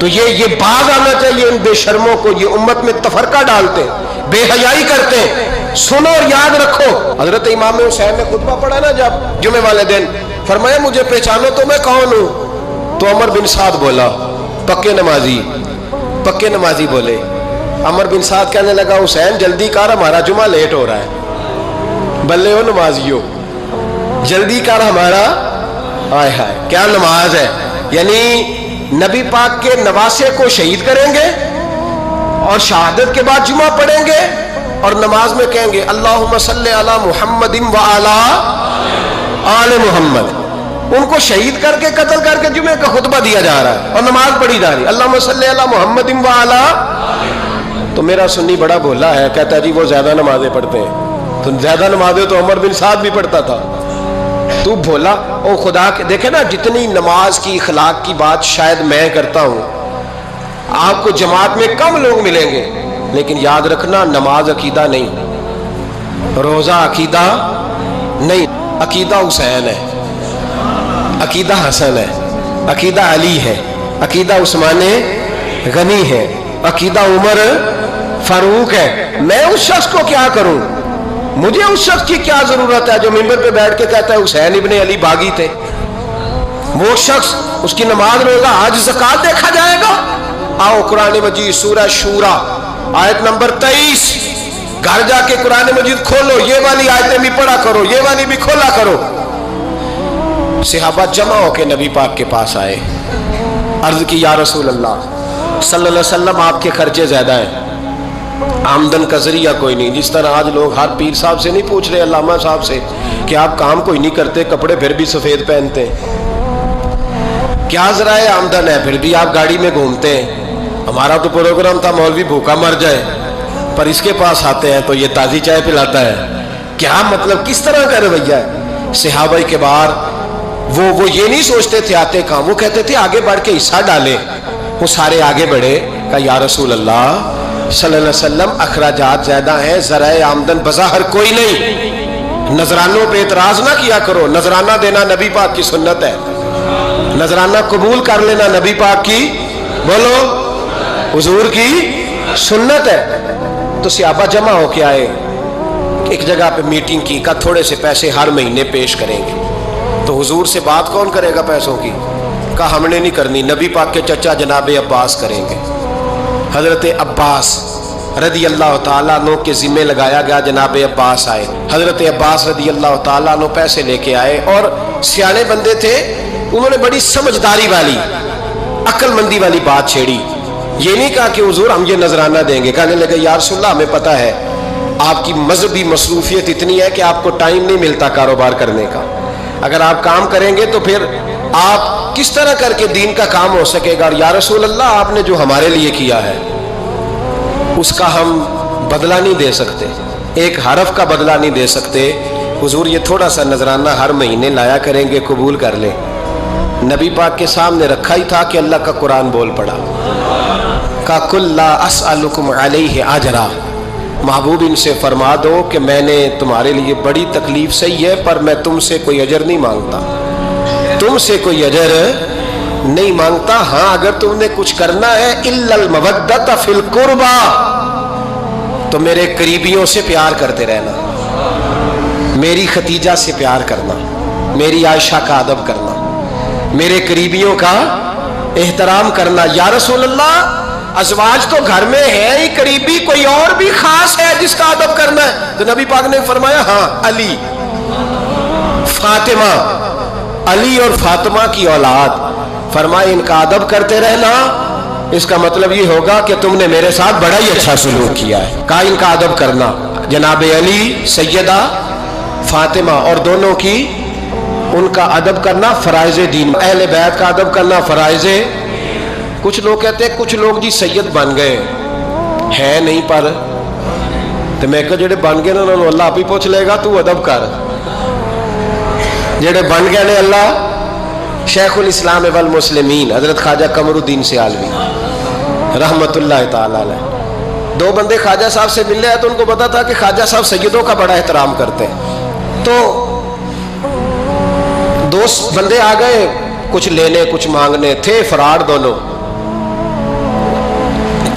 تو یہ باز آنا چاہیے ان بے شرموں کو، یہ امت میں تفرقہ ڈالتے، بے حیائی کرتے۔ سنو اور یاد رکھو، حضرت امام حسین نے خطبہ پڑھا نا جب جمعے والے دن، فرمایا مجھے پہچانو تو میں کون ہوں؟ تو عمر بن سعد بولا، پکے نمازی بولے۔ عمر بن سعد کہنے لگا حسین جلدی کر، ہمارا جمعہ لیٹ ہو رہا ہے۔ بلے ہو نمازیو، جلدی کر ہمارا، ہائے ہائے کیا نماز ہے! یعنی نبی پاک کے نواسے کو شہید کریں گے اور شہادت کے بعد جمعہ پڑھیں گے اور نماز میں کہیں گے اللہم صلی علی محمد وعلی آل محمد۔ ان کو شہید کر کے قتل کر کے جمعے کا خطبہ دیا جا رہا ہے اور نماز پڑھی جا رہی ہے اللہم صلی علی محمد وعلی۔ تو میرا سنی بڑا بھولا ہے، کہتا ہے جی وہ زیادہ نمازیں پڑھتے ہیں۔ تو زیادہ نمازیں تو عمر بن سعد بھی پڑھتا تھا، تو بھولا۔ او خدا کے دیکھیں نا، جتنی نماز کی اخلاق کی بات شاید میں کرتا ہوں، آپ کو جماعت میں کم لوگ ملیں گے، لیکن یاد رکھنا نماز عقیدہ نہیں، روزہ عقیدہ نہیں، عقیدہ حسین ہے، عقیدہ حسن ہے، عقیدہ علی ہے، عقیدہ عثمان غنی ہے، عقیدہ عمر فاروق ہے۔ میں اس شخص کو کیا کروں؟ مجھے اس شخص کی کیا ضرورت ہے جو ممبر پہ بیٹھ کے کہتا ہے حسین ابن علی باغی تھے؟ وہ شخص، اس کی نماز روزہ حج زکات دیکھا جائے گا؟ آؤ قرآن مجید سورہ شورا آیت نمبر 23، گھر جا کے قرآن مجید کھولو، یہ والی آیتیں بھی پڑھا کرو، یہ والی بھی کھولا کرو۔ صحابہ جمع ہو کے نبی پاک کے پاس آئے، عرض کی یا رسول اللہ صلی اللہ علیہ وسلم آپ کے خرچے زیادہ ہیں، آمدن کا ذریعہ کوئی نہیں۔ جس طرح آج لوگ ہر پیر صاحب سے نہیں پوچھ رہے، علامہ صاحب سے، کہ آپ کام کوئی نہیں کرتے، کپڑے پھر بھی سفید پہنتے ہیں، کیا ذرائع آمدن ہے، پھر بھی آپ گاڑی میں گھومتے ہیں۔ ہمارا تو پروگرام تھا مولوی بھوکا مر جائے، پر اس کے پاس آتے ہیں تو یہ تازی چائے پلاتا ہے۔ کیا مطلب، کس طرح کا رویہ ہے؟ صحابہ کے بار وہ یہ نہیں سوچتے تھے آتے کام، وہ کہتے تھے آگے بڑھ کے حصہ ڈالے۔ وہ سارے آگے بڑھے، کہا یا رسول اللہ صلی اللہ علیہ وسلم اخراجات زیادہ ہیں، ذرائع آمدن بظاہر کوئی نہیں، نذرانوں پہ اعتراض نہ کیا کرو، نذرانہ دینا نبی پاک کی سنت ہے، نذرانہ قبول کر لینا نبی پاک کی، بولو، حضور کی سنت ہے۔ تو صحابہ جمع ہو کے آئے، ایک جگہ پہ میٹنگ کی، کہا تھوڑے سے پیسے ہر مہینے پیش کریں گے۔ تو حضور سے بات کون کرے گا پیسوں کی؟ کہا ہم نے نہیں کرنی، نبی پاک کے چچا جناب عباس کریں گے۔ حضرت عباس رضی اللہ تعالیٰ عنہ کے ذمے لگایا گیا، جناب عباس آئے، حضرت عباس رضی اللہ تعالیٰ عنہ پیسے لے کے آئے، اور سیانے بندے تھے، انہوں نے بڑی سمجھداری والی، عقل مندی والی بات چھیڑی۔ یہ نہیں کہا کہ حضور ہم یہ نذرانہ دیں گے، کہنے لگے یا رسول اللہ ہمیں پتہ ہے آپ کی مذہبی مصروفیت اتنی ہے کہ آپ کو ٹائم نہیں ملتا کاروبار کرنے کا، اگر آپ کام کریں گے تو پھر آپ کس طرح کر کے دین کا کام ہو سکے گا؟ اور یا رسول اللہ آپ نے جو ہمارے لیے کیا ہے اس کا ہم بدلہ نہیں دے سکتے، ایک حرف کا بدلہ نہیں دے سکتے، حضور یہ تھوڑا سا نذرانہ ہر مہینے لایا کریں گے، قبول کر لیں۔ نبی پاک کے سامنے رکھا ہی تھا کہ اللہ کا قرآن بول پڑا، کا کل لا اسألکم علیہ اجرا، محبوب ان سے فرما دو کہ میں نے تمہارے لیے بڑی تکلیف سہی ہے، پر میں تم سے کوئی اجر نہیں مانگتا، تم سے کوئی اجر نہیں مانگتا۔ ہاں اگر تم نے کچھ کرنا ہے الا المودۃ فی القربى، تو میرے قریبیوں سے پیار کرتے رہنا، میری ختیجہ سے پیار کرنا، میری عائشہ کا ادب کرنا، میرے قریبیوں کا احترام کرنا۔ یا رسول اللہ ازواج تو گھر میں ہے ہی، قریبی کوئی اور بھی خاص ہے جس کا ادب کرنا ہے؟ تو نبی پاک نے فرمایا ہاں علی، فاطمہ، علی اور فاطمہ کی اولاد، فرمائے ان کا ادب کرتے رہنا، اس کا مطلب یہ ہوگا کہ تم نے میرے ساتھ بڑا ہی اچھا سلوک کیا ہے۔ کہا ان کا ادب کرنا، جناب علی، سیدہ فاطمہ، اور دونوں کی ان کا ادب کرنا فرائض دین، اہل بیت کا ادب کرنا فرائض۔ کچھ لوگ کہتے ہیں کچھ لوگ جی سید بن گئے ہیں نہیں، پر تو میں کہ جڑے بن گئے انہوں نے اللہ آپ ہی پوچھ لے گا، تو ادب کر، جڑے بن گئے نے اللہ۔ شیخ الاسلام والمسلمین حضرت خواجہ قمر الدین سیالوی رحمت اللہ تعالیٰ علیہ، دو بندے خواجہ صاحب سے ملنے آئے تو ان کو پتا تھا کہ خواجہ صاحب سیدوں کا بڑا احترام کرتے ہیں، تو دو بندے آ گئے کچھ لینے کچھ مانگنے، تھے فراڈ دونوں۔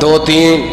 2-3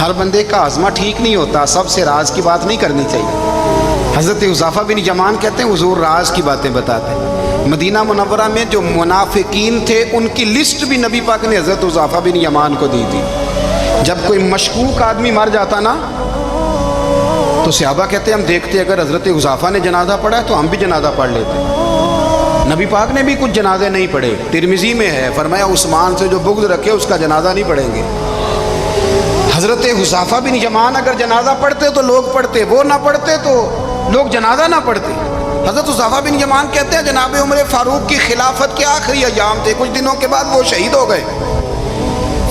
ہر بندے کا ہاضمہ ٹھیک نہیں ہوتا، سب سے راز کی بات نہیں کرنی چاہیے۔ حضرت حذیفہ بن یمان کہتے ہیں حضور راز کی باتیں بتاتے ہیں۔ مدینہ منورہ میں جو منافقین تھے ان کی لسٹ بھی نبی پاک نے حضرت حذیفہ بن یمان کو دی تھی۔ جب کوئی مشکوک آدمی مر جاتا نا تو صحابہ کہتے ہیں ہم دیکھتے اگر حضرت حذیفہ نے جنازہ پڑھا ہے تو ہم بھی جنازہ پڑھ لیتے۔ نبی پاک نے بھی کچھ جنازے نہیں پڑھے، ترمذی میں ہے، فرمایا عثمان سے جو بغض رکھے اس کا جنازہ نہیں پڑھیں گے۔ حضرت حذیفہ بن یمان اگر جنازہ پڑھتے تو لوگ پڑھتے، وہ نہ پڑھتے تو لوگ جنازہ نہ پڑھتے۔ حضرت حذیفہ بن یمان کہتے ہیں جناب عمر فاروق کی خلافت کے آخری ایام تھے، کچھ دنوں کے بعد وہ شہید ہو گئے۔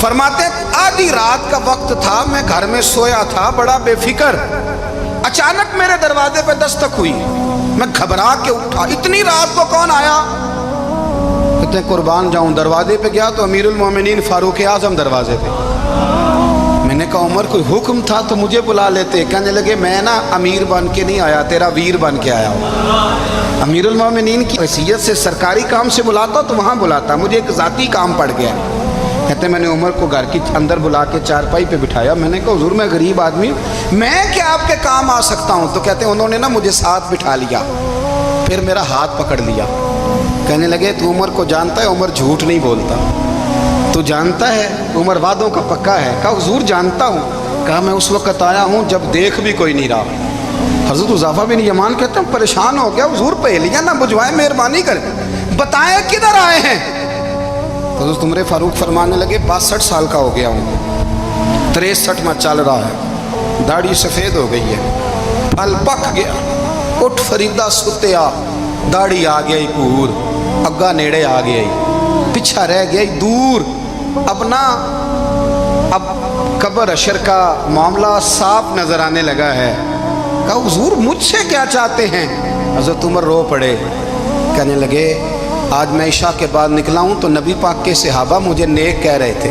فرماتے آدھی رات کا وقت تھا، میں گھر میں سویا تھا بڑا بے فکر، اچانک میرے دروازے پہ دستک ہوئی، میں گھبرا کے اٹھا، اتنی رات کو کون آیا؟ کہتے ہیں قربان جاؤں، دروازے پہ گیا تو امیر المومنین فاروق اعظم دروازے پہ۔ میں نے کہا عمر کوئی حکم تھا تو مجھے بلا لیتے۔ کہنے لگے میں نا امیر بن کے نہیں آیا، تیرا ویر بن کے آیا ہوں۔ امیر المومنین کی حیثیت سے سرکاری کام سے بلاتا تو وہاں بلاتا، مجھے ایک ذاتی کام پڑ گیا۔ کہتے ہیں میں نے عمر کو گھر کی اندر بلا کے چارپائی پہ بٹھایا، میں نے کہا حضور میں غریب آدمی ہوں، میں کیا آپ کے کام آ سکتا ہوں؟ تو کہتے ہیں انہوں نے نا مجھے ساتھ بٹھا لیا، پھر میرا ہاتھ پکڑ لیا، کہنے لگے تو عمر کو جانتا ہے؟ عمر جھوٹ نہیں بولتا، تو جانتا ہے عمر وعدوں کا پکا ہے؟ کہا حضور جانتا ہوں۔ کہا میں اس وقت آیا ہوں جب دیکھ بھی کوئی نہیں رہا۔ حضرت حذیفہ بن یمان کہتے ہیں پریشان ہو گیا، حضور پہلیاں نہ بجھوائیں، مہربانی کریں بتائیں کدھر آئے ہیں؟ حضرت عمر فاروق فرمانے لگے 62 سال کا ہو گیا ہوں، 63 میں چل رہا ہے، داڑھی سفید ہو گئی ہے، پھل پک گیا، اٹھ فریدہ ستیا، داڑھی آ گئی پور، اگا نیڑے آ گئی، پیچھا رہ گئی دور، اب نا اب قبر اشر کا معاملہ صاف نظر آنے لگا ہے۔ کہا حضور مجھ سے کیا چاہتے ہیں؟ حضرت عمر رو پڑے، کہنے لگے آج میں عشاء کے بعد نکلا ہوں تو نبی پاک کے صحابہ مجھے نیک کہہ رہے تھے،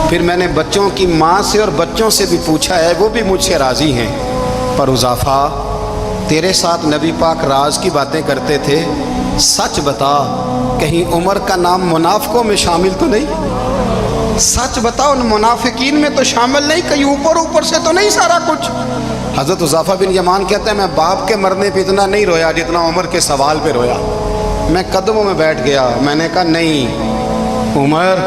پھر میں نے بچوں کی ماں سے اور بچوں سے بھی پوچھا ہے، وہ بھی مجھ سے راضی ہیں، پر حذیفہ تیرے ساتھ نبی پاک راز کی باتیں کرتے تھے، سچ بتا کہیں عمر کا نام منافقوں میں شامل تو نہیں؟ سچ بتا ان منافقین میں تو شامل نہیں، کہیں اوپر اوپر سے تو نہیں سارا کچھ؟ حضرت حذیفہ بن یمان کہتے ہیں میں باپ کے مرنے پہ اتنا نہیں رویا جتنا عمر کے سوال پہ رویا۔ میں قدموں میں بیٹھ گیا، میں نے کہا نہیں عمر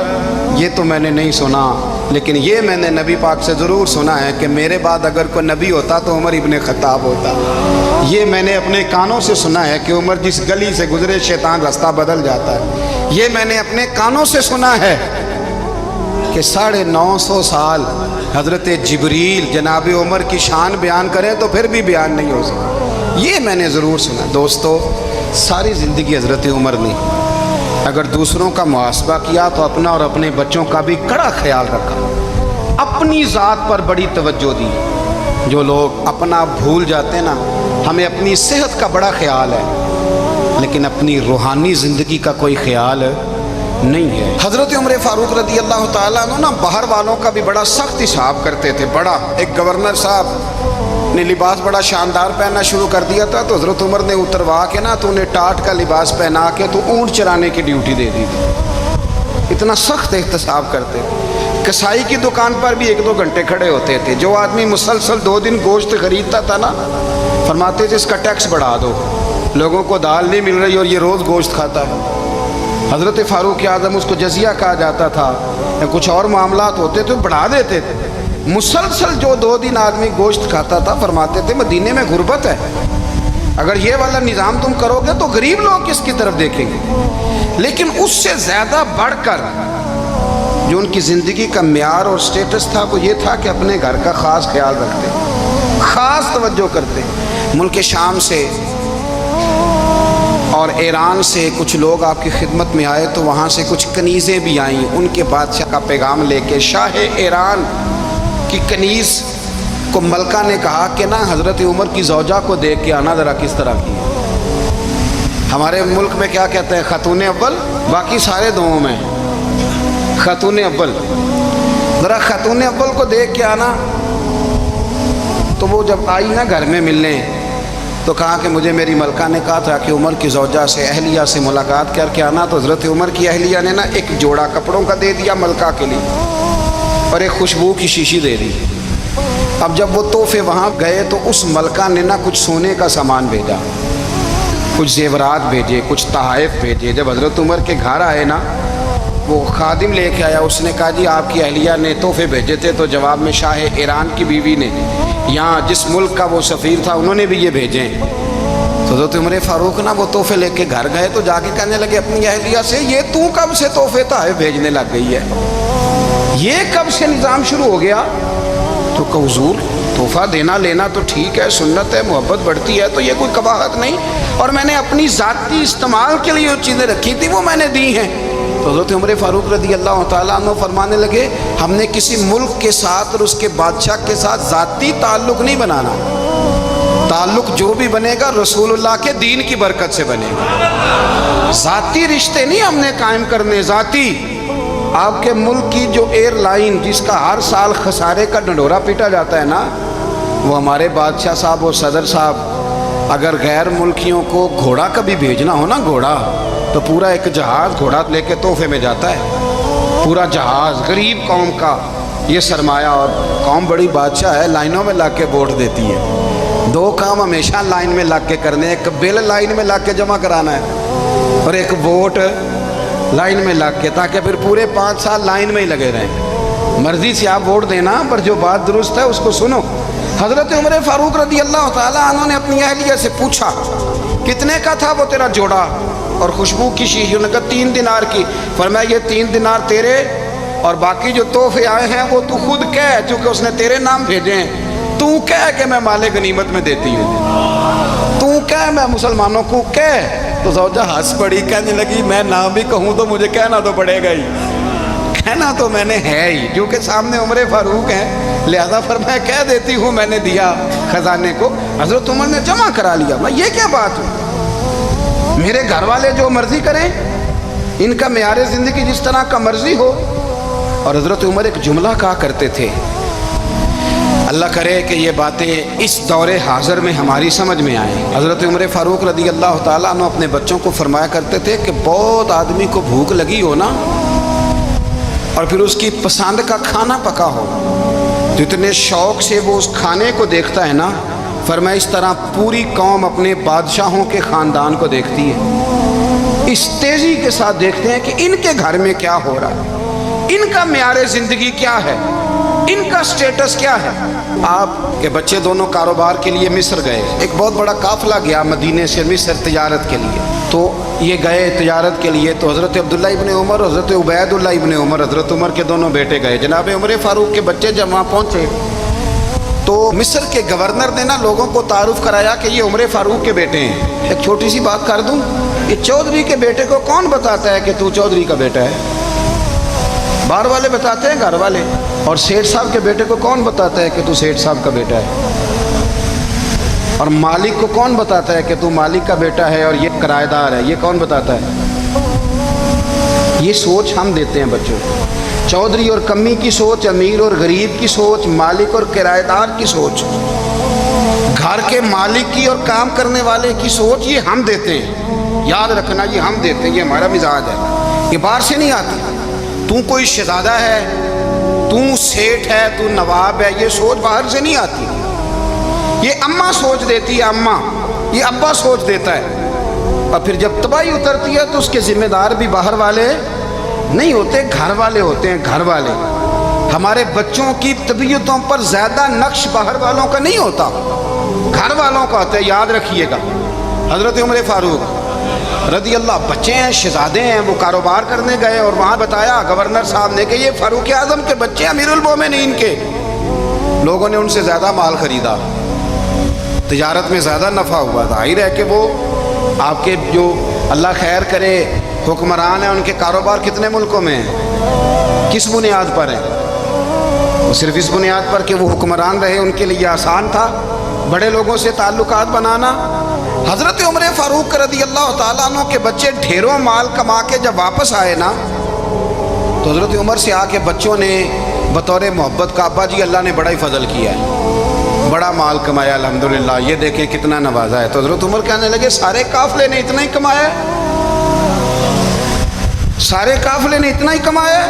یہ تو میں نے نہیں سنا، لیکن یہ میں نے نبی پاک سے ضرور سنا ہے کہ میرے بعد اگر کوئی نبی ہوتا تو عمر ابن خطاب ہوتا۔ یہ میں نے اپنے کانوں سے سنا ہے کہ عمر جس گلی سے گزرے شیطان رستہ بدل جاتا ہے۔ یہ میں نے اپنے کانوں سے سنا ہے کہ 950 سال حضرت جبریل جناب عمر کی شان بیان کریں تو پھر بھی بیان نہیں ہو سکتا۔ یہ میں نے ضرور سنا۔ دوستو ساری زندگی حضرت عمر نے اگر دوسروں کا محاسبہ کیا تو اپنا اور اپنے بچوں کا بھی کڑا خیال رکھا، اپنی ذات پر بڑی توجہ دی۔ جو لوگ اپنا بھول جاتے ہیں نا، ہمیں اپنی صحت کا بڑا خیال ہے لیکن اپنی روحانی زندگی کا کوئی خیال نہیں ہے۔ حضرت عمر فاروق رضی اللہ تعالیٰ عنہ نا باہر والوں کا بھی بڑا سخت حساب کرتے تھے۔ بڑا ایک گورنر صاحب نے لباس بڑا شاندار پہننا شروع کر دیا تھا تو حضرت عمر نے اتروا کے نا تو انہیں ٹاٹ کا لباس پہنا کے تو اونٹ چرانے کی ڈیوٹی دے دی تھی۔ اتنا سخت احتساب کرتے تھے۔ کسائی کی دکان پر بھی 1-2 گھنٹے کھڑے ہوتے تھے۔ جو آدمی مسلسل 2 دن گوشت خریدتا تھا نا، فرماتے تھے اس کا ٹیکس بڑھا دو، لوگوں کو دال نہیں مل رہی اور یہ روز گوشت کھاتا ہے۔ حضرت فاروق اعظم اس کو جزیہ کہا جاتا تھا، یا کچھ اور معاملات ہوتے تو بڑھا دیتے تھے۔ مسلسل جو 2 دن آدمی گوشت کھاتا تھا، فرماتے تھے مدینے میں غربت ہے، اگر یہ والا نظام تم کرو گے تو غریب لوگ کس کی طرف دیکھیں گے؟ لیکن اس سے زیادہ بڑھ کر جو ان کی زندگی کا معیار اور سٹیٹس تھا وہ یہ تھا کہ اپنے گھر کا خاص خیال رکھتے، خاص توجہ کرتے۔ ملک شام سے اور ایران سے کچھ لوگ آپ کی خدمت میں آئے تو وہاں سے کچھ کنیزیں بھی آئیں، ان کے بادشاہ کا پیغام لے کے۔ شاہ ایران کی کنیز کو ملکہ نے کہا کہ نا حضرت عمر کی زوجہ کو دیکھ کے آنا ذرا کس طرح کی ہے۔ ہمارے ملک میں کیا کہتے ہیں؟ خاتون اول، باقی سارے دوؤں میں خاتون اول۔ ذرا خاتون اول کو دیکھ کے آنا۔ تو وہ جب آئی نا گھر میں ملنے تو کہا کہ مجھے میری ملکہ نے کہا تھا کہ عمر کی زوجہ سے اہلیہ سے ملاقات کر کے آنا۔ تو حضرت عمر کی اہلیہ نے نا ایک جوڑا کپڑوں کا دے دیا ملکہ کے لیے، اور ایک خوشبو کی شیشی دے دی۔ اب جب وہ تحفے وہاں گئے تو اس ملکہ نے نہ کچھ سونے کا سامان بھیجا، کچھ زیورات بھیجے، کچھ تحائف بھیجے۔ جب حضرت عمر کے گھر آئے نا، وہ خادم لے کے آیا، اس نے کہا جی آپ کی اہلیہ نے تحفے بھیجے تھے، تو جواب میں شاہ ایران کی بیوی نے، یہاں جس ملک کا وہ سفیر تھا، انہوں نے بھی یہ بھیجے ہیں۔ تو حضرت عمر فاروق نا وہ تحفے لے کے گھر گئے تو جا کے کہنے لگے اپنی اہلیہ سے، یہ تو کب سے تحفے تحائف بھیجنے لگ گئی ہے، یہ کب سے نظام شروع ہو گیا؟ تو کہ حضور تحفہ دینا لینا تو ٹھیک ہے، سنت ہے، محبت بڑھتی ہے، تو یہ کوئی قباحت نہیں، اور میں نے اپنی ذاتی استعمال کے لیے جو چیزیں رکھی تھی وہ میں نے دی ہیں۔ تو حضرت عمر فاروق رضی اللہ تعالیٰ عنہ فرمانے لگے ہم نے کسی ملک کے ساتھ اور اس کے بادشاہ کے ساتھ ذاتی تعلق نہیں بنانا، تعلق جو بھی بنے گا رسول اللہ کے دین کی برکت سے بنے گا، ذاتی رشتے نہیں ہم نے قائم کرنے۔ ذاتی آپ کے ملک کی جو ایئر لائن جس کا ہر سال خسارے کا ڈنڈورا پیٹا جاتا ہے نا، وہ ہمارے بادشاہ صاحب اور صدر صاحب اگر غیر ملکیوں کو گھوڑا کبھی بھیجنا ہو نا، گھوڑا، تو پورا ایک جہاز گھوڑا لے کے تحفے میں جاتا ہے، پورا جہاز غریب قوم کا یہ سرمایہ، اور قوم بڑی بادشاہ ہے، لائنوں میں لگ کے ووٹ دیتی ہے۔ دو کام ہمیشہ لائن میں لگ کے کرنے، ایک بل لائن میں لگ کے جمع کرانا ہے اور ایک ووٹ لائن میں لگ کے، تاکہ پھر پورے 5 سال لائن میں ہی لگے رہیں۔ مرضی سے آپ ووٹ دینا، پر جو بات درست ہے اس کو سنو۔ حضرت عمر فاروق رضی اللہ تعالیٰ عنہ نے اپنی اہلیہ سے پوچھا کتنے کا تھا وہ تیرا جوڑا اور خوشبو کی شیشی؟ انہوں نے کہا 3 دینار کی۔ فرمایا یہ 3 دینار تیرے، اور باقی جو تحفے آئے ہیں وہ تو خود کہہ، چونکہ اس نے تیرے نام بھیجے ہیں، تو کہہ کہ میں مال غنیمت میں دیتی ہوں، تو کہہ میں مسلمانوں کو کہہ۔ تو زوجہ ہنس پڑی، کہنے لگی میں نہ بھی کہوں تو مجھے کہنا تو پڑے گا ہی، کہنا تو میں نے ہے ہی، کیونکہ سامنے عمر فاروق ہیں، لہذا فرمایا کہہ دیتی ہوں میں نے دیا خزانے کو۔ حضرت عمر نے جمع کرا لیا۔ میں یہ کیا بات ہوئی، میرے گھر والے جو مرضی کریں، ان کا معیار زندگی جس طرح کا مرضی ہو۔ اور حضرت عمر ایک جملہ کہا کرتے تھے، اللہ کرے کہ یہ باتیں اس دور حاضر میں ہماری سمجھ میں آئیں۔ حضرت عمر فاروق رضی اللہ تعالیٰ عنہ اپنے بچوں کو فرمایا کرتے تھے کہ بہت آدمی کو بھوک لگی ہو نا، اور پھر اس کی پسند کا کھانا پکا ہو، تو اتنے شوق سے وہ اس کھانے کو دیکھتا ہے نا، فرمایا اس طرح پوری قوم اپنے بادشاہوں کے خاندان کو دیکھتی ہے، اس تیزی کے ساتھ دیکھتے ہیں کہ ان کے گھر میں کیا ہو رہا ہے، ان کا معیار زندگی کیا ہے، ان کا سٹیٹس کیا ہے۔ آپ کے بچے دونوں کاروبار کے لیے مصر گئے، ایک بہت بڑا قافلہ گیا مدینے سے مصر تجارت کے لیے، تو یہ گئے تجارت کے لیے، تو حضرت عبداللہ ابن عمر، حضرت عبید اللہ ابن عمر، حضرت عمر کے دونوں بیٹے گئے۔ جناب عمر فاروق کے بچے جب وہاں پہنچے تو مصر کے گورنر نے نا لوگوں کو تعارف کرایا کہ یہ عمر فاروق کے بیٹے ہیں۔ ایک چھوٹی سی بات کر دوں، یہ چودھری کے بیٹے کو کون بتاتا ہے کہ تو چودھری کا بیٹا ہے؟ باہر والے بتاتے ہیں، گھر والے۔ اور سیٹھ صاحب کے بیٹے کو کون بتاتا ہے کہ تو سیٹھ صاحب کا بیٹا ہے؟ اور مالک کو کون بتاتا ہے کہ تو مالک کا بیٹا ہے اور یہ کرایہ دار ہے؟ یہ کون بتاتا ہے؟ یہ سوچ ہم دیتے ہیں بچوں کو، چودھری اور کمی کی سوچ، امیر اور غریب کی سوچ، مالک اور کرایہ دار کی سوچ، گھر کے مالک کی اور کام کرنے والے کی سوچ، یہ ہم دیتے ہیں۔ یاد رکھنا، یہ ہم دیتے ہیں، یہ ہمارا مزاج ہے، یہ باہر سے نہیں آتی۔ تو کوئی شہزادہ ہے، تو سیٹھ ہے، تو نواب ہے، یہ سوچ باہر سے نہیں آتی، یہ اماں سوچ دیتی ہے، اماں، یہ ابا سوچ دیتا ہے۔ اور پھر جب تباہی اترتی ہے تو اس کے ذمہ دار بھی باہر والے نہیں ہوتے، گھر والے ہوتے ہیں، گھر والے۔ ہمارے بچوں کی طبیعتوں پر زیادہ نقش باہر والوں کا نہیں ہوتا، گھر والوں کا ہوتا ہے، یاد رکھیے گا۔ حضرت عمر فاروق رضی اللہ، بچے ہیں، شہزادے ہیں، وہ کاروبار کرنے گئے اور وہاں بتایا گورنر صاحب نے کہ یہ فاروق اعظم کے بچے، امیر المومنین کے۔ لوگوں نے ان سے زیادہ مال خریدا، تجارت میں زیادہ نفع ہوا، ظاہر ہے کہ وہ آپ کے جو اللہ خیر کرے حکمران ہیں، ان کے کاروبار کتنے ملکوں میں ہیں، کس بنیاد پر ہیں؟ وہ صرف اس بنیاد پر کہ وہ حکمران رہے، ان کے لیے آسان تھا بڑے لوگوں سے تعلقات بنانا۔ حضرت عمر فاروق رضی اللہ تعالیٰ عنہ کے بچے ڈھیروں مال کما کے جب واپس آئے نا، تو حضرت عمر سے آ کے بچوں نے بطور محبت کا، ابا جی اللہ نے بڑا ہی فضل کیا ہے، بڑا مال کمایا الحمدللہ، یہ دیکھیں کتنا نوازا ہے۔ تو حضرت عمر کہنے لگے سارے قافلے نے اتنا ہی کمایا ہے، سارے قافلے نے اتنا ہی کمایا ہے؟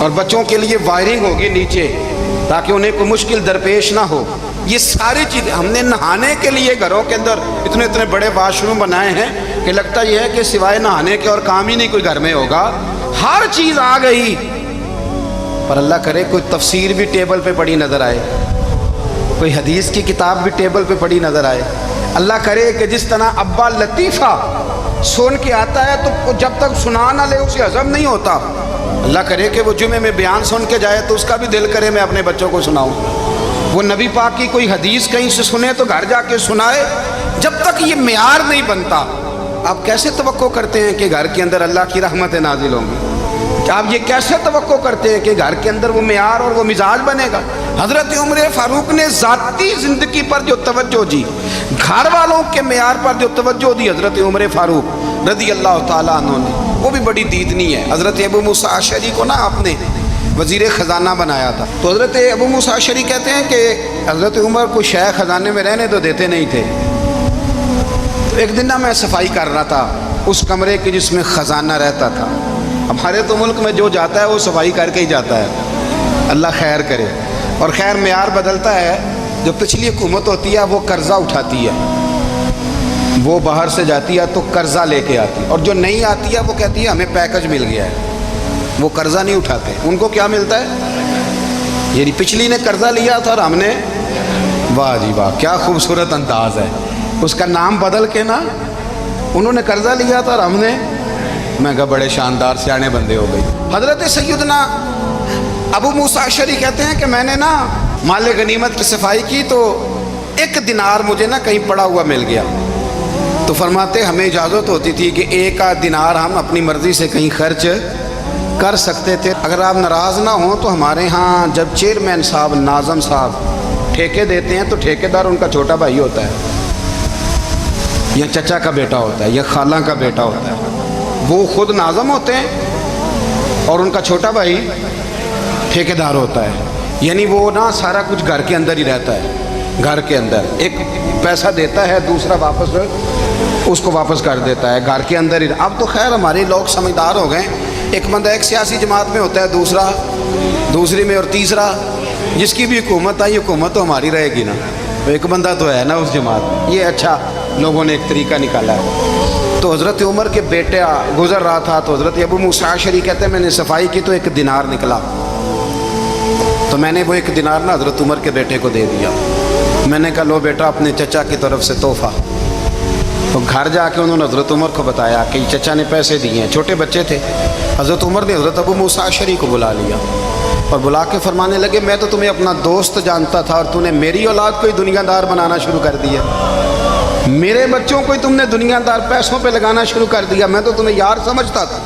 اور بچوں کے لیے وائرنگ ہوگی نیچے تاکہ انہیں کوئی مشکل درپیش نہ ہو. یہ ساری چیزیں ہم نے نہانے کے لیے گھروں کے اندر اتنے اتنے بڑے واش روم بنائے ہیں کہ لگتا یہ ہے کہ سوائے نہانے کے اور کام ہی نہیں کوئی گھر میں ہوگا. ہر چیز آ گئی، پر اللہ کرے کوئی تفسیر بھی ٹیبل پہ پڑی نظر آئے، کوئی حدیث کی کتاب بھی ٹیبل پہ پڑی نظر آئے. اللہ کرے کہ جس طرح ابا لطیفہ سن کے آتا ہے تو جب تک سنا نہ لے اسے ہضم نہیں ہوتا. اللہ کرے کہ وہ جمعے میں بیان سن کے جائے تو اس کا بھی دل کرے میں اپنے بچوں کو سناؤں. وہ نبی پاک کی کوئی حدیث کہیں سے سنے تو گھر جا کے سنائے. جب تک یہ معیار نہیں بنتا آپ کیسے توقع کرتے ہیں کہ گھر کے اندر اللہ کی رحمتیں نازل ہوں گی؟ آپ یہ کیسے توقع کرتے ہیں کہ گھر کے اندر وہ معیار اور وہ مزاج بنے گا؟ حضرت عمر فاروق نے ذاتی زندگی پر جو توجہ دی، گھر والوں کے معیار پر جو توجہ دی حضرت عمر فاروق رضی اللہ تعالیٰ عنہ نے، وہ بھی بڑی دیدنی ہے. حضرت ابو موسیٰ اشعری کو نا آپ نے وزیر خزانہ بنایا تھا، تو حضرت ابو موسیٰ اشعری کہتے ہیں کہ حضرت عمر کو شیخ خزانے میں رہنے تو دیتے نہیں تھے. تو ایک دن نا میں صفائی کر رہا تھا اس کمرے کی جس میں خزانہ رہتا تھا. ہمارے تو ملک میں جو جاتا ہے وہ صفائی کر کے ہی جاتا ہے، اللہ خیر کرے. اور خیر معیار بدلتا ہے. جو پچھلی حکومت ہوتی ہے وہ قرضہ اٹھاتی ہے، وہ باہر سے جاتی ہے تو قرضہ لے کے آتی ہے، اور جو نہیں آتی ہے وہ کہتی ہے ہمیں پیکج مل گیا ہے. وہ قرضہ نہیں اٹھاتے. ان کو کیا ملتا ہے؟ یعنی پچھلی نے قرضہ لیا تھا اور ہم نے، واہ جی واہ کیا خوبصورت انداز ہے. اس کا نام بدل کے نا، انہوں نے قرضہ لیا تھا اور ہم نے، میں کہا بڑے شاندار سیانے بندے ہو گئی. حضرت سیدنا ابو موسیٰ اشعری کہتے ہیں کہ میں نے نا مال غنیمت کی صفائی کی تو 1 دینار مجھے نا کہیں پڑا ہوا مل گیا. تو فرماتے ہمیں اجازت ہوتی تھی کہ 1 دینار ہم اپنی مرضی سے کہیں خرچ کر سکتے تھے. اگر آپ ناراض نہ ہوں تو ہمارے ہاں جب چیئرمین صاحب، ناظم صاحب ٹھیکے دیتے ہیں تو ٹھیکیدار ان کا چھوٹا بھائی ہوتا ہے، یا چچا کا بیٹا ہوتا ہے، یا خالہ کا بیٹا ہوتا ہے. وہ خود ناظم ہوتے ہیں اور ان کا چھوٹا بھائی ٹھیکیدار ہوتا ہے. یعنی وہ نا سارا کچھ گھر کے اندر ہی رہتا ہے. گھر کے اندر ایک پیسہ دیتا ہے، دوسرا واپس اس کو واپس کر دیتا ہے، گھر کے اندر ہی. اب تو خیر ہمارے لوگ سمجھدار ہو گئے. ایک بندہ ایک سیاسی جماعت میں ہوتا ہے، دوسرا دوسری میں، اور تیسرا جس کی بھی حکومت آئی حکومت تو ہماری رہے گی نا، ایک بندہ تو ہے نا اس جماعت میں. یہ اچھا لوگوں نے ایک طریقہ نکالا ہے. تو حضرت عمر کے بیٹا گزر رہا تھا تو حضرت ابو موسیٰ اشعری کہتے ہیں میں نے صفائی کی تو 1 دینار نکلا. تو میں نے وہ 1 دینار نا حضرت عمر کے بیٹے کو دے دیا. میں نے کہا لو بیٹا اپنے چچا کی طرف سے تحفہ. تو گھر جا کے انہوں نے حضرت عمر کو بتایا کہ چچا نے پیسے دیے ہیں. چھوٹے بچے تھے. حضرت عمر نے حضرت ابو موسیٰ اشعری کو بلا لیا اور بلا کے فرمانے لگے میں تو تمہیں اپنا دوست جانتا تھا اور تو نے میری اولاد کو ہی دنیا دار بنانا شروع کر دیا. میرے بچوں کو ہی تم نے دنیا دار پیسوں پہ لگانا شروع کر دیا. میں تو تمہیں یار سمجھتا تھا.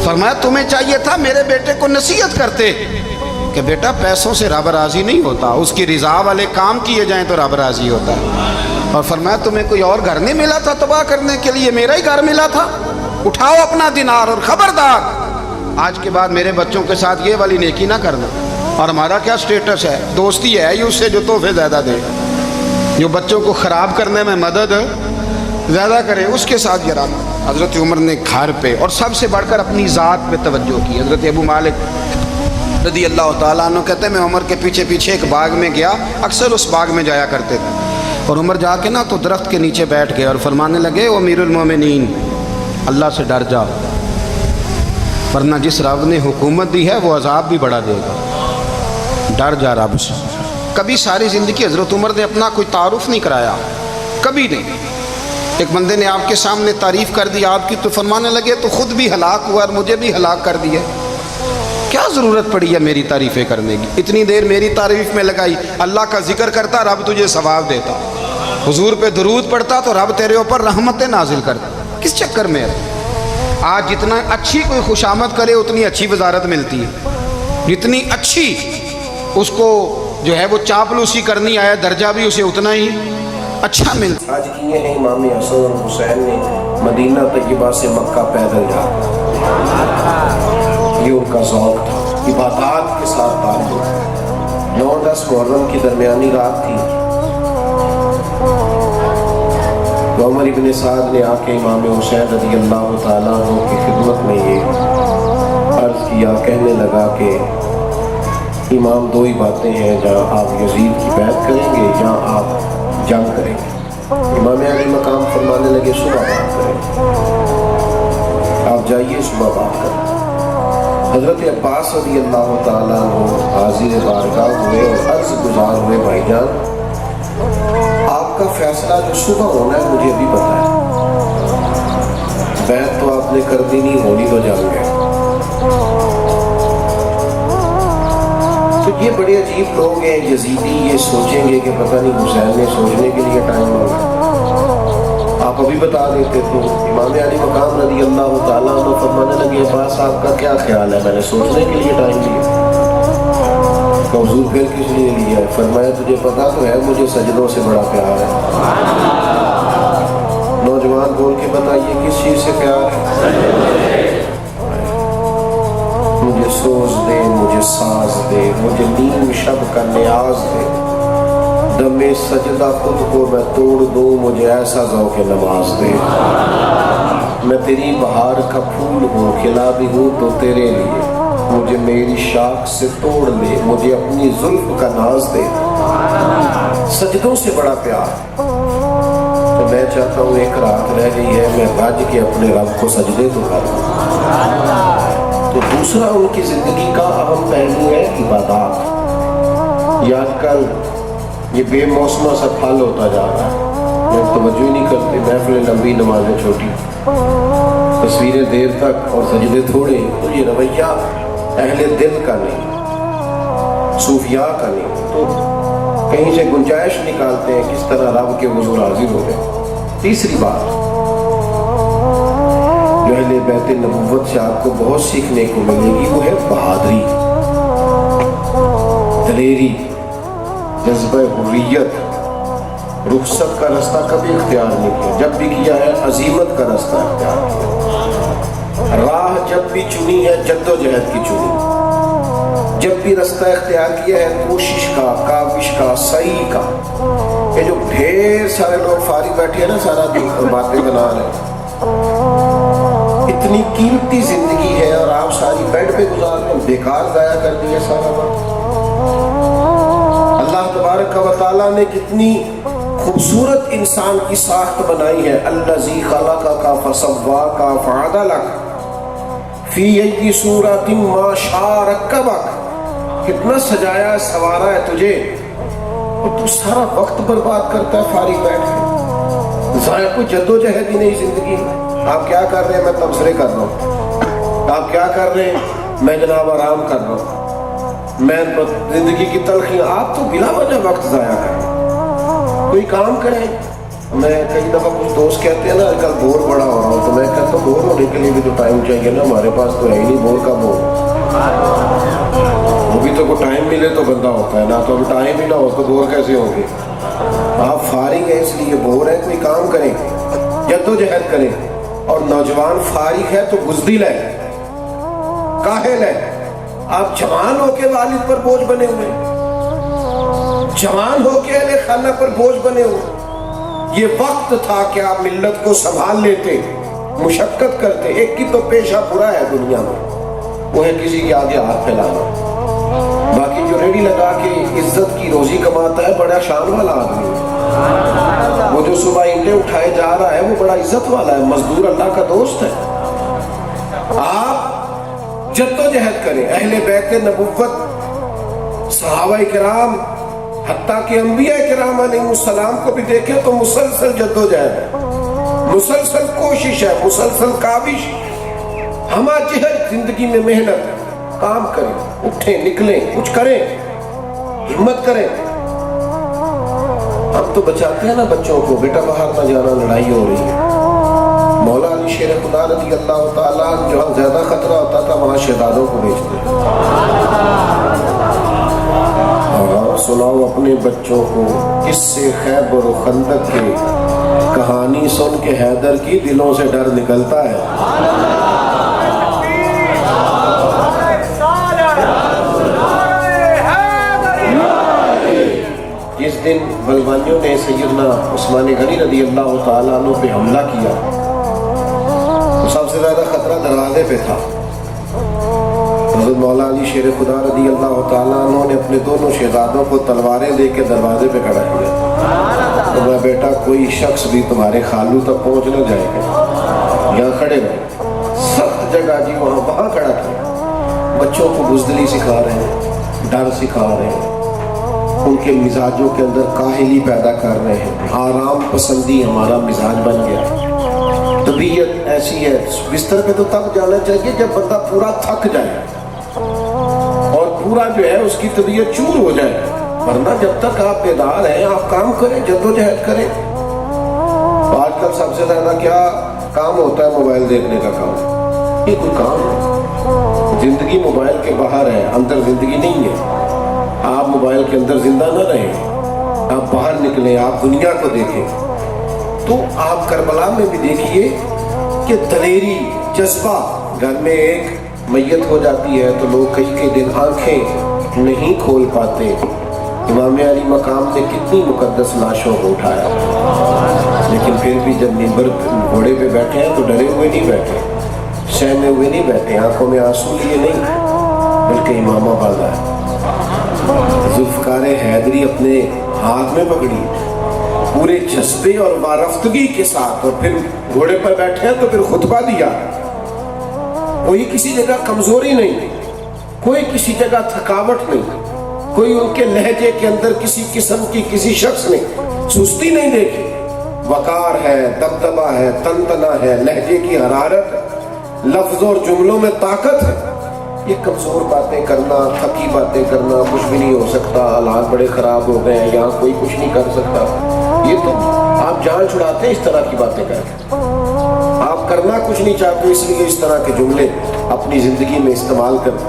فرمایا تمہیں چاہیے تھا میرے بیٹے کو نصیحت کرتے کہ بیٹا پیسوں سے رب راضی نہیں ہوتا، اس کی رضا والے کام کیے جائیں تو رب راضی ہوتا ہے. اور فرمایا تمہیں کوئی اور گھر نہیں ملا تھا تباہ کرنے کے لیے، میرا ہی گھر ملا تھا. اٹھاؤ اپنا دینار اور خبردار آج کے بعد میرے بچوں کے ساتھ یہ والی نیکی نہ کرنا. اور ہمارا کیا سٹیٹس ہے؟ دوستی ہے ہی اس سے جو تحفے زیادہ دے، جو بچوں کو خراب کرنے میں مدد زیادہ کرے اس کے ساتھ گرانا. حضرت عمر نے گھر پہ اور سب سے بڑھ کر اپنی ذات پہ توجہ کی. حضرت ابو مالک رضی اللہ تعالیٰ عنہ کہتے ہیں میں عمر کے پیچھے پیچھے ایک باغ میں گیا، اکثر اس باغ میں جایا کرتے تھے. اور عمر جا کے نا تو درخت کے نیچے بیٹھ گئے اور فرمانے لگے او امیر المومنین اللہ سے ڈر جا، ورنہ جس رب نے حکومت دی ہے وہ عذاب بھی بڑھا دے گا. ڈر جا رب سے. کبھی ساری زندگی حضرت عمر نے اپنا کوئی تعارف نہیں کرایا، کبھی نہیں. ایک بندے نے آپ کے سامنے تعریف کر دی آپ کی تو فرمانے لگے تو خود بھی ہلاک ہوا اور مجھے بھی ہلاک کر دیا. کیا ضرورت پڑی ہے میری تعریفیں کرنے کی؟ اتنی دیر میری تعریف میں لگائی. اللہ کا ذکر کرتا رب تجھے ثواب دیتا، حضور پہ درود پڑھتا تو رب تیرے اوپر رحمتیں نازل کرتا. کس چکر میں ہے؟ آج جتنا اچھی کوئی خوشامد کرے اتنی اچھی وزارت ملتی ہے، جتنی اچھی اس کو جو ہے وہ چاپلوسی کرنی آیا درجہ بھی اسے اتنا ہی اچھا ملتا. آج کیے ہیں امام حسن اور حسین نے مدینہ طیبہ سے مکہ پیدل جا، یہ ان کا ذوق تھا. عبادات کے ساتھ تعلق. 9-10 محرم کی درمیانی رات تھی. عمر ابن سعد نے آ کے امام حسین رضی اللہ تعالیٰ عنہ کی خدمت میں یہ عرض کیا, کہنے لگا کہ امام دو ہی باتیں ہیں, جہاں آپ یزید کی بیعت کریں گے یا آپ جنگ کریں گے. امام علی مقام فرمانے لگے صبح بات کریں گے, آپ جائیے صبح بات کریں. حضرت عباس رضی اللہ تعالیٰ عنہ حاضر بارگاہ ہوئے اور عرض گزار ہوئے, بھائی جان آپ کا فیصلہ جو صبح ہونا ہے مجھے ابھی پتا ہے, بیعت تو آپ نے کر دی نہیں, ہونی تو جان گئے. تو یہ بڑے عجیب لوگ ہیں یزیدی, یہ سوچیں گے کہ پتہ نہیں حسین نے سوچنے کے لیے ٹائم مانگا, آپ ابھی بتا دیتے. تو امام علی مقام رضی اللہ تعالیٰ عنہ فرمانے لگے عباس آپ کا کیا خیال ہے, میں نے سوچنے کے لیے ٹائم لیا. تو حضور پھر کس لیے لیا ہے؟ فرمایا تجھے پتا تو ہے مجھے سجدوں سے بڑا پیار ہے. نوجوان بول کے بتائیے کس چیز سے پیار ہے؟ مجھے سوز دے, مجھے ساز دے, مجھے نیم شب کا نیاز دے, دم سجدہ خود کو میں توڑ دوں, مجھے ایسا ذوق نماز دے. میں تیری بہار کا پھول ہوں, کھلا بھی ہوں تو تیرے لیے, مجھے میری شاخ سے توڑ لے, مجھے اپنی زلف کا ناز دے. سجدوں سے بڑا پیار. تو میں چاہتا ہوں ایک رات رہ گئی ہے, میں بھج کے اپنے رب کو سجدے تو کروں. تو دوسرا ان کی زندگی کا اہم پہلو ہے عبادات. یہ آج کل یہ بے موسمہ سا پھل ہوتا جا رہا ہے, لوگ توجہ ہی نہیں کرتے, محفلیں لمبی نمازیں چھوٹی, تصویریں دیر تک اور سجدے تھوڑے. تو یہ رویہ اہل دل کا نہیں, صوفیاء کا نہیں. تو کہیں سے گنجائش نکالتے ہیں کس طرح رب کے حضور حاضر ہو گئے. تیسری بات جو اہل بیت نبوت سے آپ کو بہت سیکھنے کو ملے گی وہ ہے بہادری, دلیری, جذبہ حریت. رخصت کا رستہ کبھی اختیار نہیں کیا, جب بھی کیا ہے عزیمت کا رستہ اختیار کیا. راہ جب بھی چنی ہے جد و جہد کی چنی, جب بھی رستہ اختیار کیا ہے کوشش کا, کاوش کا, سعی کا. یہ جو ڈھیر سارے لوگ فارغ بیٹھے ہیں نا سارا دن اور باتیں بنا رہے ہیں, اتنی قیمتی زندگی ہے اور آپ ساری بیڈ پہ گزار رہے ہیں, بیکار ضائع کر دیا سارا وقت. اللہ تبارک و تعالیٰ نے کتنی خوبصورت انسان کی ساخت بنائی ہے. الذی خلقک فسواک فعدلک فی ای صورت ما شاء رکبک. کتنا سجایا سنوارا ہے تجھے, اور تو سارا وقت برباد کرتا ہے فارغ بیٹھ کے. ضائع کوئی جد و جہد ہی نہیں زندگی میں. آپ کیا کر رہے ہیں؟ میں تبصرے کر رہا ہوں. آپ کیا کر رہے ہیں؟ میں جناب آرام کر رہا ہوں. میں زندگی کی تلخیاں. آپ تو بلا وجہ وقت ضائع کریں, کوئی کام کریں. میں کئی دفعہ کچھ دوست کہتے ہیں نا آج کل بور بڑا ہو رہا ہوں, تو میں کہتا ہوں بور ہونے کے لیے بھی تو ٹائم چاہیے نا, ہمارے پاس تو ہے ہی نہیں بور کا بور. وہ بھی تو کوئی ٹائم ملے تو بندہ ہوتا ہے نا, تو اب ٹائم ہی نہ ہو تو بور کیسے ہوں گے. آپ فارغ ہیں اس لیے بور ہیں, کوئی کام کریں, جد و جہد کریں. اور نوجوان فارغ ہے تو بزدل ہے, کاہل ہے. آپ جوان ہو کے والد پر بوجھ بنے ہوئے, جوان ہو کے اہل خانہ پر بوجھ بنے ہوئے. یہ وقت تھا کہ آپ ملت کو سنبھال لیتے, مشقت کرتے. ایک کی تو پیشہ برا ہے دنیا میں, وہ ہے کسی کے آگے ہاتھ پھیلانا. باقی جو ریڈی لگا کے عزت کی روزی کماتا ہے بڑا شان والا آدمی ہے. وہ جو صبح اینٹیں اٹھائے جا رہا ہے وہ بڑا عزت والا ہے, مزدور اللہ کا دوست ہے. آپ جد و جہد کریں. اہل بیت نبوت, صحابہ کرام, حتیٰ کہ انبیاء کرام علیہ السلام کو بھی دیکھیں تو مسلسل جد و جہد ہے, مسلسل کوشش ہے, مسلسل کاوش. ہمہ جہد زندگی میں محنت. کام کریں, اٹھیں, نکلیں, کچھ کریں, ہمت کریں. ہم تو بچاتے ہیں نا بچوں کو, بیٹا باہر نہ جانا, لڑائی ہو رہی ہے. مولا علی شیر خدا رضی اللہ تعالیٰ جہاں زیادہ خطرہ ہوتا تھا وہاں شہزادوں کو بھیجتے. سناؤ اپنے بچوں کو کس سے خیبر و خندق کے, کہانی سن کے حیدر کی دلوں سے ڈر نکلتا ہے. جس دن بلبانیوں نے سیدنا عثمان غنی رضی اللہ تعالیٰ عنہ پہ حملہ کیا تو سب سے زیادہ خطرہ دروازے پہ تھا. حضرت مولا علی شیر خدا رضی اللہ تعالیٰ عنہ نے اپنے دونوں شہزادوں کو تلواریں دے کے دروازے پہ کھڑا کیا. تو میں بیٹا کوئی شخص بھی تمہارے خالو تک پہنچ نہ جائے گا, یہاں کھڑے رہے. سخت جگہ جی وہاں کھڑا کیا. بچوں کو بزدلی سکھا رہے ہیں, ڈر سکھا رہے ہیں, ان کے مزاجوں کے اندر کاہلی پیدا کر رہے ہیں. آرام پسندی ہمارا مزاج بن گیا. طبیعت ایسی ہے, بستر پہ تو تب جانا چاہیے جب بندہ پورا تھک جائے اور پورا جو ہے اس کی طبیعت چور ہو جائے, ورنہ جب تک آپ بیدار ہیں آپ کام کریں, جدوجہد کریں. آج کل سب سے زیادہ کیا کام ہوتا ہے؟ موبائل دیکھنے کا کام. یہ کوئی کام ہے؟ زندگی موبائل کے باہر ہے, اندر زندگی نہیں ہے. آپ موبائل کے اندر زندہ نہ رہیں, آپ باہر نکلیں, آپ دنیا کو دیکھیں. تو آپ کربلا میں بھی دیکھیے کہ دلیری جذبہ, گھر میں ایک میت ہو جاتی ہے تو لوگ کئی دن آنکھیں نہیں کھول پاتے. امام علی مقام نے کتنی مقدس لاشوں کو اٹھایا, لیکن پھر بھی جب منبر گھوڑے پہ بیٹھے ہیں تو ڈرے ہوئے نہیں بیٹھے, سہمے ہوئے نہیں بیٹھے, آنکھوں میں آنسو لیے نہیں, بلکہ امامہ باندھا ہے. ذوالفقار حیدری اپنے ہاتھ میں پکڑی پورے جذبے اور وارفتگی کے ساتھ, اور پھر گھوڑے پر بیٹھے ہیں تو پھر خطبہ دیا. کوئی کسی جگہ کمزوری نہیں, کوئی کسی جگہ تھکاوٹ نہیں, کوئی ان کے لہجے کے اندر کسی قسم کی کسی شخص نے سستی نہیں دیکھی. وقار ہے, دبدبہ ہے, تنتنا ہے, لہجے کی حرارت, لفظ اور جملوں میں طاقت ہے. یہ کمزور باتیں کرنا, تھکی باتیں کرنا کچھ بھی نہیں ہو سکتا. حالات بڑے خراب ہو گئے ہیں, یہاں کوئی کچھ نہیں کر سکتا. یہ تو آپ جان چھڑاتے ہیں اس طرح کی باتیں کر کے. آپ کرنا کچھ نہیں چاہتے, اس لیے اس طرح کے جملے اپنی زندگی میں استعمال کرتے.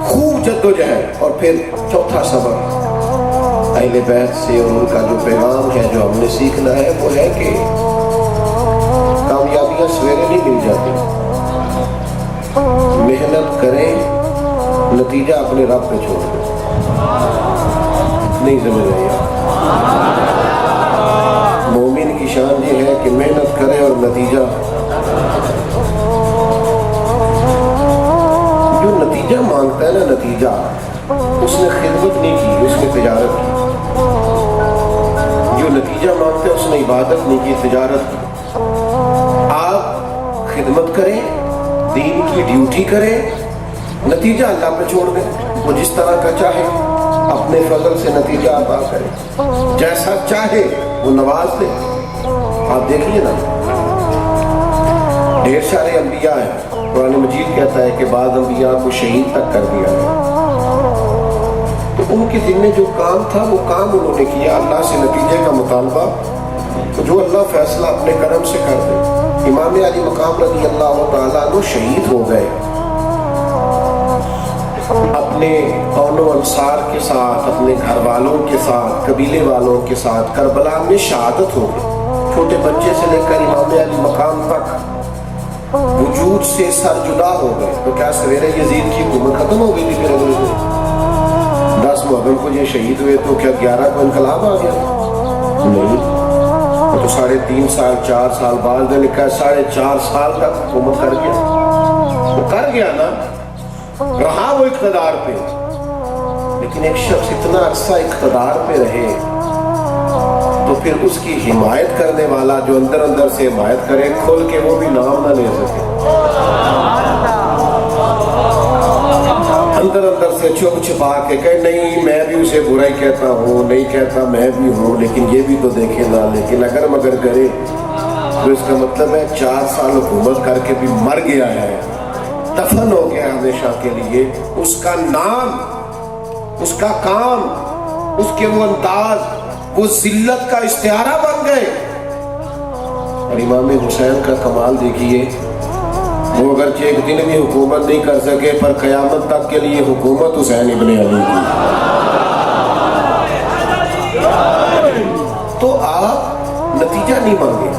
خوب جدوجہد. اور پھر چوتھا سبق اہل بیت سے اور ان کا جو پیغام ہے جو ہم نے سیکھنا ہے وہ ہے کہ کامیابیاں سویرے نہیں مل جاتی. محنت کریں, نتیجہ اپنے رب پہ چھوڑ دیں. نہیں سمجھ رہے آپ؟ مومن کی شان یہ ہے کہ محنت کرے اور نتیجہ, جو نتیجہ مانگتا ہے نا, نتیجہ اس نے خدمت نہیں کی, اس نے تجارت کی. جو نتیجہ مانگتا ہے اس نے عبادت نہیں کی, تجارت کی. آپ خدمت کریں, دین کی ڈیوٹی کریں, نتیجہ اللہ پہ چھوڑ دیں. وہ جس طرح کا چاہے اپنے فضل سے نتیجہ عطا کرے, جیسا چاہے وہ نواز دے. آپ دیکھیے نا, ڈھیر سارے انبیاء ہیں. قرآن مجید کہتا ہے کہ بعض انبیاء کو شہید تک کر دیا, تو ان کے دل میں جو کام تھا وہ کام انہوں نے کیا. اللہ سے نتیجے کا مطالبہ, تو جو اللہ فیصلہ اپنے کرم سے کر دے. امام علی مقام رضی اللہ تعالیٰ عنہ شہید ہو گئے, اپنے اون و انصار کے ساتھ, اپنے گھر والوں کے ساتھ, قبیلے والوں کے ساتھ کربلا میں شہادت ہو گئی. چھوٹے بچے سے لے کر امام علی مقام تک وجود سے سر جدا ہو گئے. تو کیا سویرے یزید کی حکومت ختم ہو گئی تھی؟ پھر 10 محرم کو یہ شہید ہوئے تو کیا 11 کو انقلاب آ گیا؟ نہیں, تو 3.5 سال 4 سال بعد نے لکھا ہے 4.5 سال تک حکومت کر گیا. وہ کر گیا نا, رہا وہ اقتدار پہ. لیکن ایک شخص اتنا عرصہ اقتدار پہ رہے تو پھر اس کی حمایت کرنے والا جو اندر اندر سے حمایت کرے, کھول کے وہ بھی نام نہ لے سکے, اندر اندر سے چھپ چھپا کے کہے نہیں میں بھی اسے برا ہی کہتا ہوں, نہیں کہتا میں بھی ہوں, لیکن یہ بھی تو دیکھے نا. لیکن اگر مگر کرے تو اس کا مطلب ہے 4 سال حکومت کر کے بھی مر گیا ہے, دفن ہو گیا ہمیشہ کے لیے. اس کا نام, اس کا کام, اس کے وہ انداز, وہ ذلت کا استعارہ بن گئے. اور امام حسین کا کمال دیکھیے, وہ اگرچہ ایک دن بھی حکومت نہیں کر سکے پر قیامت تک کے لیے حکومت حسین ابن علی کی. تو آپ نتیجہ نہیں مانگے.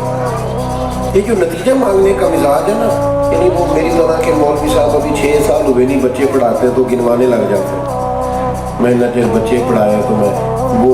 یہ جو نتیجہ مانگنے کا مزاج ہے نا, یعنی وہ میری طرح کے مولوی صاحب ابھی 6 سال ہوئے نہیں بچے پڑھاتے تو گنوانے لگ جاتے. میں نے جب بچے پڑھائے تو میں وہ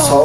100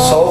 100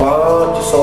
500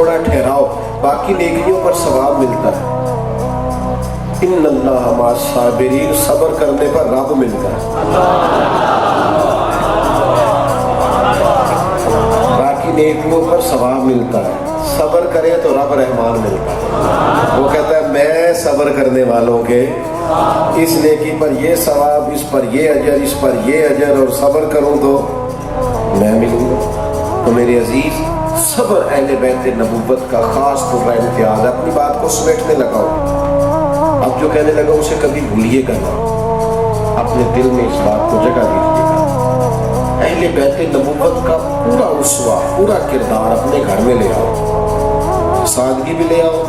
تھوڑا ٹھہراؤ, باقی نیکیوں پر ثواب ملتا ہے. ان اللہ مع الصابرین, صبر کرنے پر رب ملتا ہے. باقی نیکیوں پر ثواب ملتا ہے, صبر کرے تو رب رحمان ملتا ہے. وہ کہتا ہے میں صبر کرنے والوں کے اس نیکی پر یہ ثواب, اس پر یہ اجر, اس پر یہ اجر, اور صبر کروں تو میں ملوں گا. تو میرے عزیز, صبر اہل بیت نبوت کا خاص طور امتیاز ہے. اپنی بات کو سمیٹنے لگا ہوں, اب جو کہنے لگا اسے کبھی بھولیے گا نہ, اپنے دل میں اس بات کو جگہ دیجیے گا. اہل بیت نبوت کا پورا اسوہ, پورا کردار اپنے گھر میں لے آؤ. سادگی بھی لے آؤ,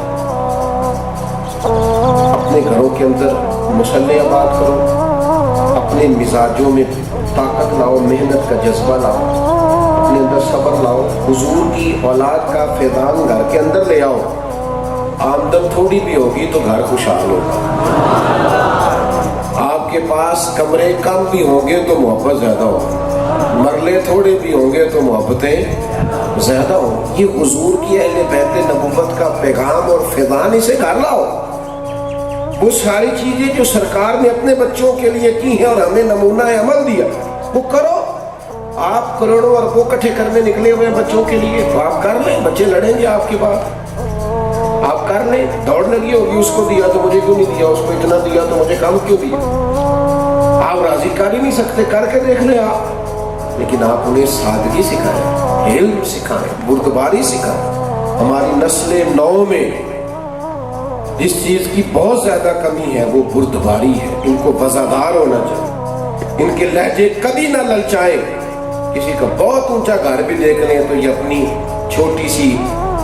اپنے گھروں کے اندر مسلح آباد کرو, اپنے مزاجوں میں طاقت لاؤ, محنت کا جذبہ لاؤ, اپنے اندر صبر لاؤ. حضور کی اولاد کا فیضان گھر کے اندر لے آؤ. آمدن تھوڑی بھی ہوگی تو گھر خوشحال ہوگا. آپ کے پاس کمرے کم بھی ہوں گے تو محبت زیادہ ہوگی, مرلے تھوڑے بھی ہوں گے تو محبتیں زیادہ ہوں. یہ حضور کی اہل بیت نبوت کا پیغام اور فیضان, اسے گھر لاؤ. وہ ساری چیزیں جو سرکار نے اپنے بچوں کے لیے کی ہیں اور ہمیں نمونہ عمل دیا, وہ کرو. آپ کروڑوں اربوں اکٹھے کرنے نکلے ہوئے ہیں بچوں کے لیے, تو آپ کر لیں. بچے لڑیں گے آپ کے بعد, آپ کر لیں. دوڑ لگی ہوگی, اس کو دیا تو مجھے کیوں نہیں دیا, اس کو اتنا دیا تو مجھے کم کیوں دیا. آپ راضی کر ہی نہیں سکتے, کر کے دیکھ لیں آپ. لیکن آپ انہیں سادگی سکھائیں, علم سکھائیں, بردباری سکھائیں. ہماری نسل نو میں جس چیز کی بہت زیادہ کمی ہے وہ بردباری ہے. ان کو وزادار ہونا چاہیے, ان کے لہجے کبھی نہ للچائیں. کسی کا بہت اونچا گھر بھی دیکھ لیں تو یہ اپنی چھوٹی سی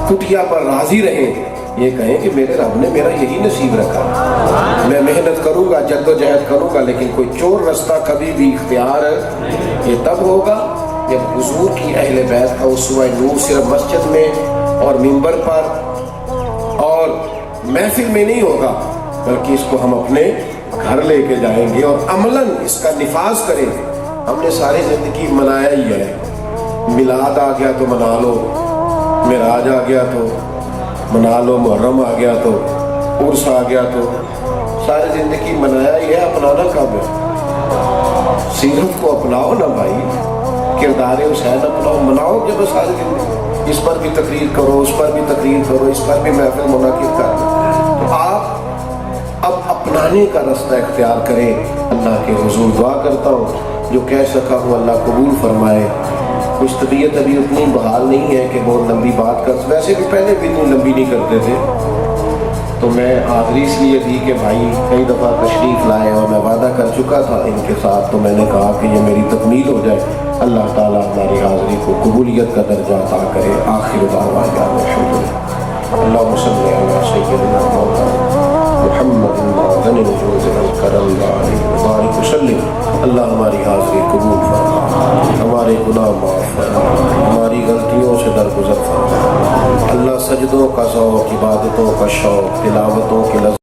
کٹیا پر راضی رہیں, یہ کہیں کہ میرے رب نے میرا یہی نصیب رکھا, میں محنت کروں گا, جد و جہد کروں گا, لیکن کوئی چور رستہ کبھی بھی اختیار یہ تب ہوگا جب حضور کی اہل بیت کا اسوہ نور صرف مسجد میں اور منبر پر اور محفل میں نہیں ہوگا, بلکہ اس کو ہم اپنے گھر لے کے جائیں گے اور عملاً اس کا نفاذ کریں گے. ہم نے ساری زندگی منایا ہی ہے, میلاد آ گیا تو منا لو, معراج آ گیا تو منا لو, محرم آ گیا تو, عرس آ گیا تو, ساری زندگی منایا ہی ہے. اپنانا کب ہے؟ سیرت کو اپناؤ نا بھائی, کردار حسین اپناؤ, مناؤ جب ساری زندگی. اس پر بھی تقریر کرو, اس پر بھی تقریر کرو, اس پر بھی محفل منعقد کرو. تو آپ اب اپنانے کا رستہ اختیار کریں. اللہ کے حضور دعا کرتا ہوں جو کہہ سکا ہوں اللہ قبول فرمائے. کچھ طبیعت ابھی اتنی بحال نہیں ہے کہ بہت لمبی بات کر, ویسے بھی پہلے بھی اتنی لمبی نہیں کرتے تھے, تو میں حاضری اس لیے دی کہ بھائی کئی دفعہ تشریف لائے اور میں وعدہ کر چکا تھا ان کے ساتھ, تو میں نے کہا کہ یہ میری تکمیل ہو جائے. اللہ تعالیٰ ہماری حاضری کو قبولیت کا درجہ عطا کرے. آخر دعوانا اللہم صلی علی سیدنا محمد معدن الوجود والکرم وبارک وسلم. اللہ ہماری حاضری قبول فرما, ہمارے گناہ معاف فرما, ہماری غلطیوں سے درگزر فرما. اللہ سجدوں کا ذوق, عبادتوں کا شوق, تلاوتوں کے لذت